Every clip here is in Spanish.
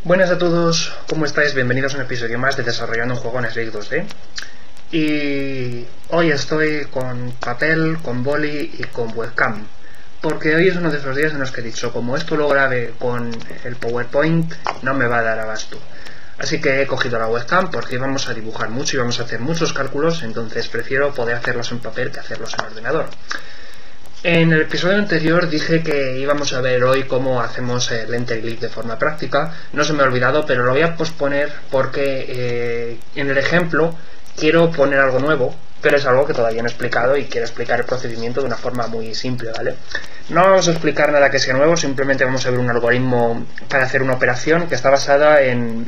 Buenas a todos, ¿cómo estáis? Bienvenidos a un episodio más de Desarrollando un juego en Snake 2D. Y hoy estoy con papel, con boli y con webcam, porque hoy es uno de esos días en los que he dicho, como esto lo grabe con el PowerPoint, no me va a dar abasto. Así que he cogido la webcam porque íbamos a dibujar mucho y vamos a hacer muchos cálculos, entonces prefiero poder hacerlos en papel que hacerlos en ordenador. En el episodio anterior dije que íbamos a ver hoy cómo hacemos el enter click de forma práctica. No se me ha olvidado, pero lo voy a posponer porque en el ejemplo quiero poner algo nuevo, pero es algo que todavía no he explicado y quiero explicar el procedimiento de una forma muy simple, ¿vale? No vamos a explicar nada que sea nuevo, simplemente vamos a ver un algoritmo para hacer una operación que está basada en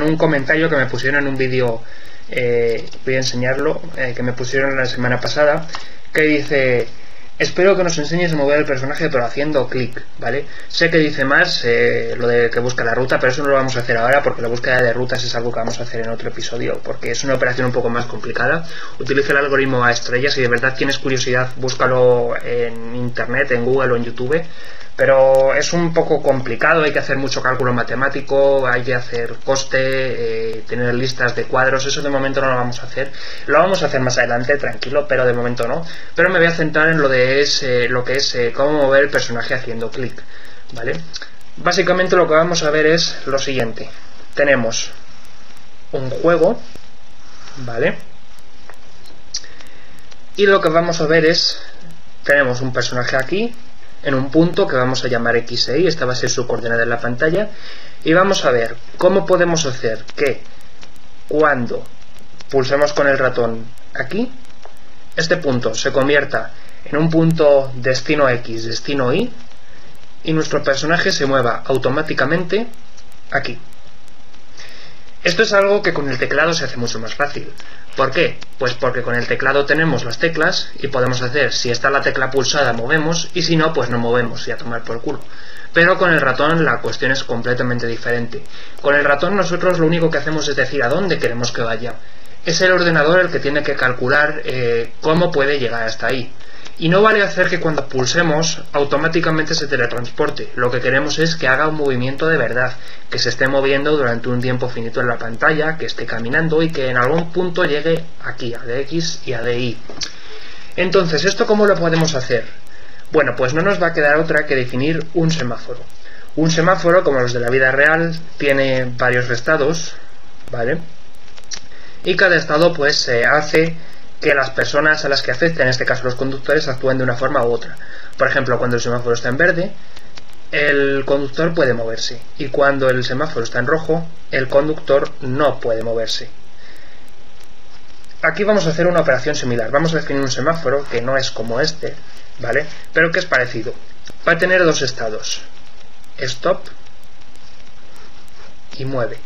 un comentario que me pusieron en un vídeo, voy a enseñarlo, que me pusieron la semana pasada, que dice: espero que nos enseñes a mover el personaje pero haciendo clic, ¿vale? Sé que dice más lo de que busca la ruta, pero eso no lo vamos a hacer ahora porque la búsqueda de rutas es algo que vamos a hacer en otro episodio, porque es una operación un poco más complicada. Utiliza el algoritmo a estrellas. Si de verdad tienes curiosidad, búscalo en internet, en Google o en YouTube. Pero es un poco complicado, hay que hacer mucho cálculo matemático, hay que hacer coste, tener listas de cuadros. Eso de momento no lo vamos a hacer. Lo vamos a hacer más adelante, tranquilo, pero de momento no. Pero me voy a centrar en lo que es cómo mover el personaje haciendo clic, ¿vale? Básicamente lo que vamos a ver es lo siguiente. Tenemos un juego, ¿vale? Y lo que vamos a ver es, tenemos un personaje aquí, en un punto que vamos a llamar X e Y, esta va a ser su coordenada en la pantalla, y vamos a ver cómo podemos hacer que cuando pulsemos con el ratón aquí, este punto se convierta en un punto destino X, destino Y, y nuestro personaje se mueva automáticamente aquí. Esto es algo que con el teclado se hace mucho más fácil. ¿Por qué? Pues porque con el teclado tenemos las teclas y podemos hacer, si está la tecla pulsada movemos y si no, pues no movemos y a tomar por culo. Pero con el ratón la cuestión es completamente diferente. Con el ratón nosotros lo único que hacemos es decir a dónde queremos que vaya. Es el ordenador el que tiene que calcular cómo puede llegar hasta ahí. Y no vale hacer que cuando pulsemos automáticamente se teletransporte. Lo que queremos es que haga un movimiento de verdad, que se esté moviendo durante un tiempo finito en la pantalla, que esté caminando y que en algún punto llegue aquí, a DX y a DY. Entonces, ¿esto cómo lo podemos hacer? Bueno, pues no nos va a quedar otra que definir un semáforo. Un semáforo, como los de la vida real, tiene varios estados, ¿vale? Y cada estado pues hace que las personas a las que afecta, en este caso los conductores, actúen de una forma u otra. Por ejemplo, cuando el semáforo está en verde, el conductor puede moverse, y cuando el semáforo está en rojo, el conductor no puede moverse. Aquí vamos a hacer una operación similar. Vamos a definir un semáforo que no es como este, ¿vale? Pero que es parecido. Va a tener dos estados: stop y mueve,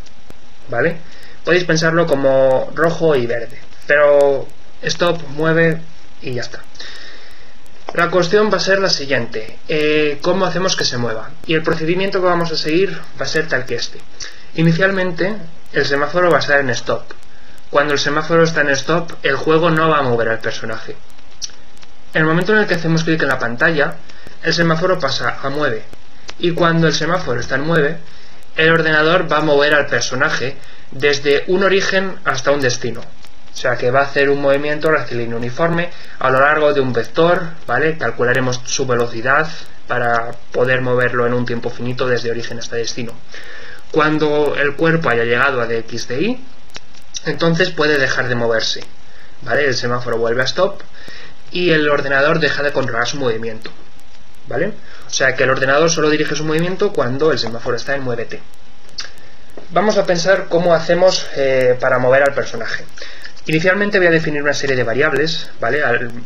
¿vale? Podéis pensarlo como rojo y verde, pero stop, mueve y ya está. La cuestión va a ser la siguiente: ¿cómo hacemos que se mueva? Y el procedimiento que vamos a seguir va a ser tal que este. Inicialmente el semáforo va a estar en stop. Cuando el semáforo está en stop, el juego no va a mover al personaje. En el momento en el que hacemos clic en la pantalla, el semáforo pasa a mueve, y cuando el semáforo está en mueve, el ordenador va a mover al personaje desde un origen hasta un destino. O sea que va a hacer un movimiento rectilíneo uniforme a lo largo de un vector, ¿vale? Calcularemos su velocidad para poder moverlo en un tiempo finito desde origen hasta destino. Cuando el cuerpo haya llegado a DX de Y, entonces puede dejar de moverse, ¿vale? El semáforo vuelve a stop y el ordenador deja de controlar su movimiento, ¿vale? O sea que el ordenador solo dirige su movimiento cuando el semáforo está en muévete. Vamos a pensar cómo hacemos para mover al personaje. Inicialmente voy a definir una serie de variables, ¿vale?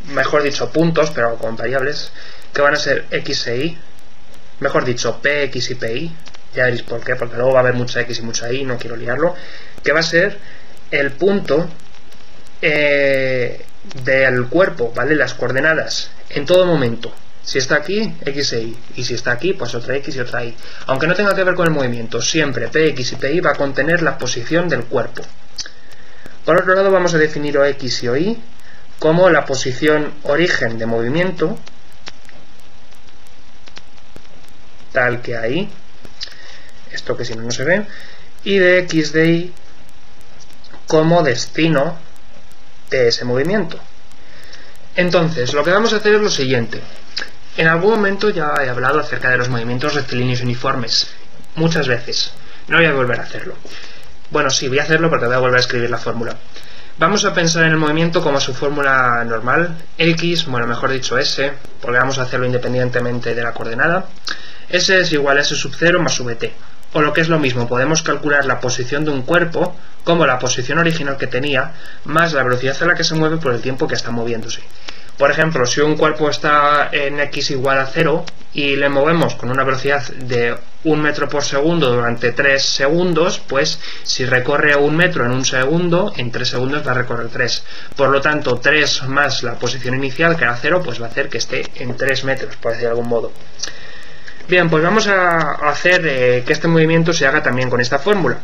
Mejor dicho puntos, pero con variables, que van a ser X e Y, mejor dicho PX y PY, ya veréis por qué, porque luego va a haber mucha X y mucha Y, no quiero liarlo, que va a ser el punto del cuerpo, ¿vale? Las coordenadas, en todo momento. Si está aquí, X e Y, y si está aquí, pues otra X y otra Y. Aunque no tenga que ver con el movimiento, siempre PX y PY va a contener la posición del cuerpo. Por otro lado, vamos a definir o X y o Y como la posición origen de movimiento, tal que ahí, esto que si no, no se ve, y de x de y como destino de ese movimiento. Entonces, lo que vamos a hacer es lo siguiente. En algún momento ya he hablado acerca de los movimientos rectilíneos uniformes, muchas veces. No voy a volver a hacerlo. Bueno, sí, voy a hacerlo porque voy a volver a escribir la fórmula. Vamos a pensar en el movimiento como su fórmula normal, x, bueno, mejor dicho s, porque vamos a hacerlo independientemente de la coordenada. S es igual a s sub 0 más vt. O lo que es lo mismo, podemos calcular la posición de un cuerpo como la posición original que tenía, más la velocidad a la que se mueve por el tiempo que está moviéndose. Por ejemplo, si un cuerpo está en x igual a 0 y le movemos con una velocidad de 1 metro por segundo durante 3 segundos, pues si recorre 1 metro en 1 segundo, en 3 segundos va a recorrer 3. Por lo tanto, 3 más la posición inicial, que era 0, pues va a hacer que esté en 3 metros, por decir de algún modo. Bien, pues vamos a hacer que este movimiento se haga también con esta fórmula.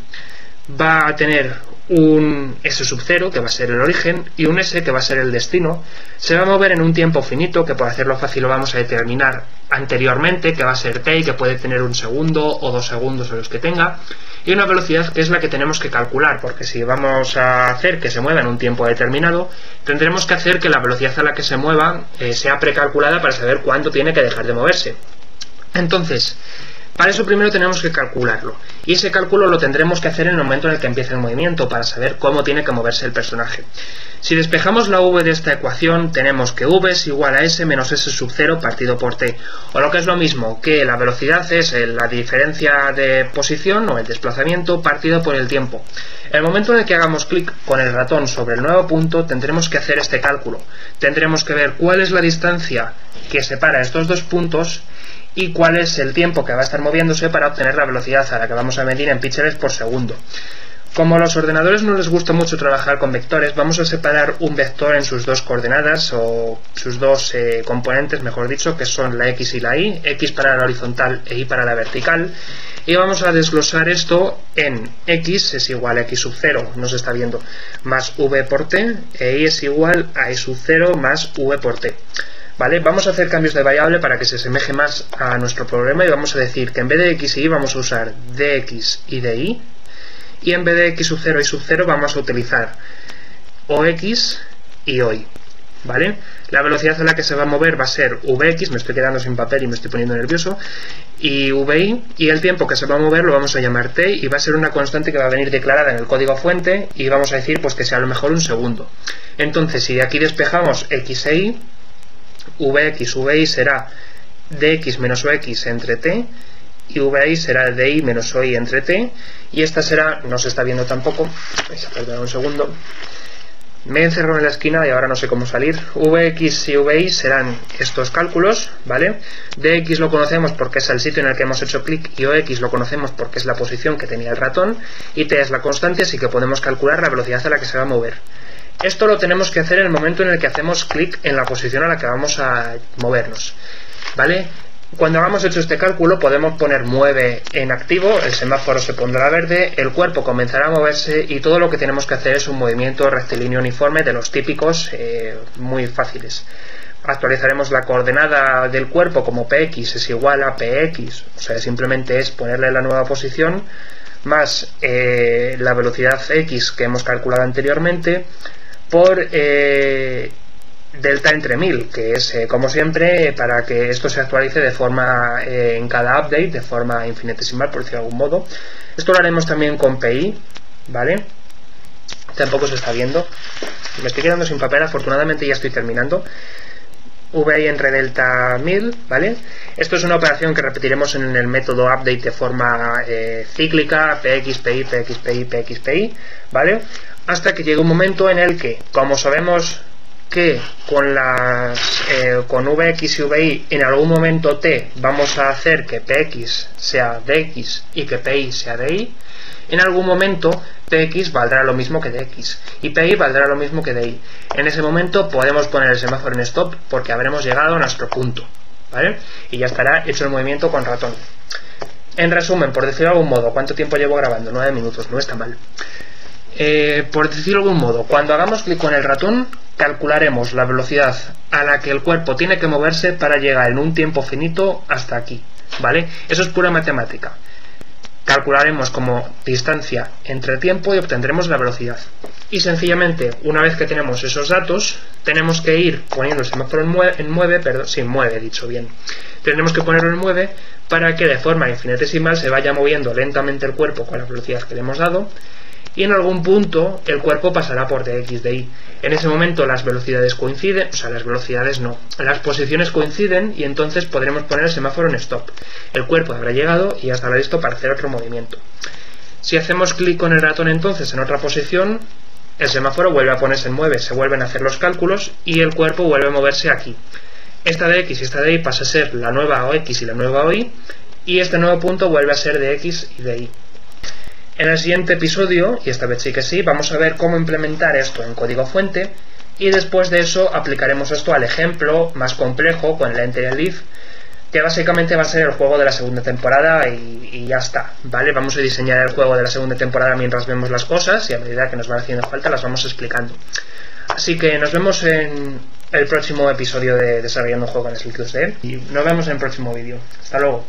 Va a tener un s sub 0, que va a ser el origen, y un s, que va a ser el destino. Se va a mover en un tiempo finito, que por hacerlo fácil lo vamos a determinar anteriormente, que va a ser t, y que puede tener 1 segundo o 2 segundos o los que tenga, y una velocidad que es la que tenemos que calcular, porque si vamos a hacer que se mueva en un tiempo determinado, tendremos que hacer que la velocidad a la que se mueva sea precalculada para saber cuándo tiene que dejar de moverse. Entonces, para eso primero tenemos que calcularlo, y ese cálculo lo tendremos que hacer en el momento en el que empiece el movimiento, para saber cómo tiene que moverse el personaje. Si despejamos la v de esta ecuación, tenemos que v es igual a s menos s sub 0 partido por t, o lo que es lo mismo, que la velocidad es la diferencia de posición o el desplazamiento partido por el tiempo. En el momento en el que hagamos clic con el ratón sobre el nuevo punto, tendremos que hacer este cálculo. Tendremos que ver cuál es la distancia que separa estos dos puntos y cuál es el tiempo que va a estar moviéndose para obtener la velocidad a la que vamos a medir en píxeles por segundo. Como a los ordenadores no les gusta mucho trabajar con vectores, vamos a separar un vector en sus dos coordenadas, o sus dos componentes, mejor dicho, que son la x y la y, x para la horizontal e y para la vertical, y vamos a desglosar esto en x es igual a x sub 0, no se está viendo, más v por t, e y es igual a y sub 0 más v por t. ¿Vale? Vamos a hacer cambios de variable para que se asemeje más a nuestro problema, y vamos a decir que en vez de x y y vamos a usar dx y dy, y en vez de x sub 0 y sub 0 vamos a utilizar ox y y. ¿Vale? La velocidad a la que se va a mover va a ser vx, me estoy quedando sin papel y me estoy poniendo nervioso, y vi, y el tiempo que se va a mover lo vamos a llamar t, y va a ser una constante que va a venir declarada en el código fuente, y vamos a decir pues que sea a lo mejor 1 segundo. Entonces, si de aquí despejamos x e y, vx, vi será dx menos ox entre t, y vi será di menos oi entre t, y esta será, no se está viendo tampoco, vais a perder un segundo, me he encerrado en la esquina y ahora no sé cómo salir. Vx y vi serán estos cálculos, ¿vale? Dx lo conocemos porque es el sitio en el que hemos hecho clic, y ox lo conocemos porque es la posición que tenía el ratón, y t es la constante, así que podemos calcular la velocidad a la que se va a mover. Esto lo tenemos que hacer en el momento en el que hacemos clic en la posición a la que vamos a movernos, ¿vale? Cuando hayamos hecho este cálculo podemos poner mueve en activo, el semáforo se pondrá verde, el cuerpo comenzará a moverse, y todo lo que tenemos que hacer es un movimiento rectilíneo uniforme de los típicos muy fáciles. Actualizaremos la coordenada del cuerpo como px es igual a px, o sea, simplemente es ponerle la nueva posición más la velocidad x que hemos calculado anteriormente por delta entre 1000, que es como siempre para que esto se actualice de forma en cada update de forma infinitesimal, por decirlo de algún modo. Esto lo haremos también con pi, ¿vale? Tampoco se está viendo, me estoy quedando sin papel, afortunadamente ya estoy terminando. Vi entre delta 1000, ¿vale? Esto es una operación que repetiremos en el método update de forma cíclica, px, pi, px, pi, px, pi, ¿vale? Hasta que llegue un momento en el que, como sabemos que con vx y vi en algún momento t vamos a hacer que px sea dx y que pi sea di, en algún momento px valdrá lo mismo que dx y pi valdrá lo mismo que di. En ese momento podemos poner el semáforo en stop porque habremos llegado a nuestro punto, ¿vale? Y ya estará hecho el movimiento con ratón. En resumen, por decirlo de algún modo, ¿cuánto tiempo llevo grabando? 9 minutos, no está mal. Por decirlo de algún modo, cuando hagamos clic con el ratón, calcularemos la velocidad a la que el cuerpo tiene que moverse para llegar en un tiempo finito hasta aquí, ¿vale? Eso es pura matemática. calcularemos como distancia entre tiempo y obtendremos la velocidad. Y sencillamente, una vez que tenemos esos datos, tenemos que ir poniendo el semáforo en 9, he dicho bien. Tendremos que ponerlo en 9 para que de forma infinitesimal se vaya moviendo lentamente el cuerpo con la velocidad que le hemos dado, y en algún punto el cuerpo pasará por dx de y. En ese momento las velocidades coinciden, las posiciones coinciden, y entonces podremos poner el semáforo en stop. El cuerpo habrá llegado y ya estará listo para hacer otro movimiento. Si hacemos clic con el ratón entonces en otra posición, el semáforo vuelve a ponerse en 9, se vuelven a hacer los cálculos y el cuerpo vuelve a moverse aquí. Esta de x y esta de y pasa a ser la nueva OX y la nueva OY, y este nuevo punto vuelve a ser de x y de y. En el siguiente episodio, y esta vez sí que sí, vamos a ver cómo implementar esto en código fuente, y después de eso aplicaremos esto al ejemplo más complejo con el enter y el if, que básicamente va a ser el juego de la segunda temporada y ya está, ¿vale? Vamos a diseñar el juego de la segunda temporada mientras vemos las cosas, y a medida que nos van haciendo falta las vamos explicando. Así que nos vemos en el próximo episodio de Desarrollando un Juego en Slick 2D, y nos vemos en el próximo vídeo. Hasta luego.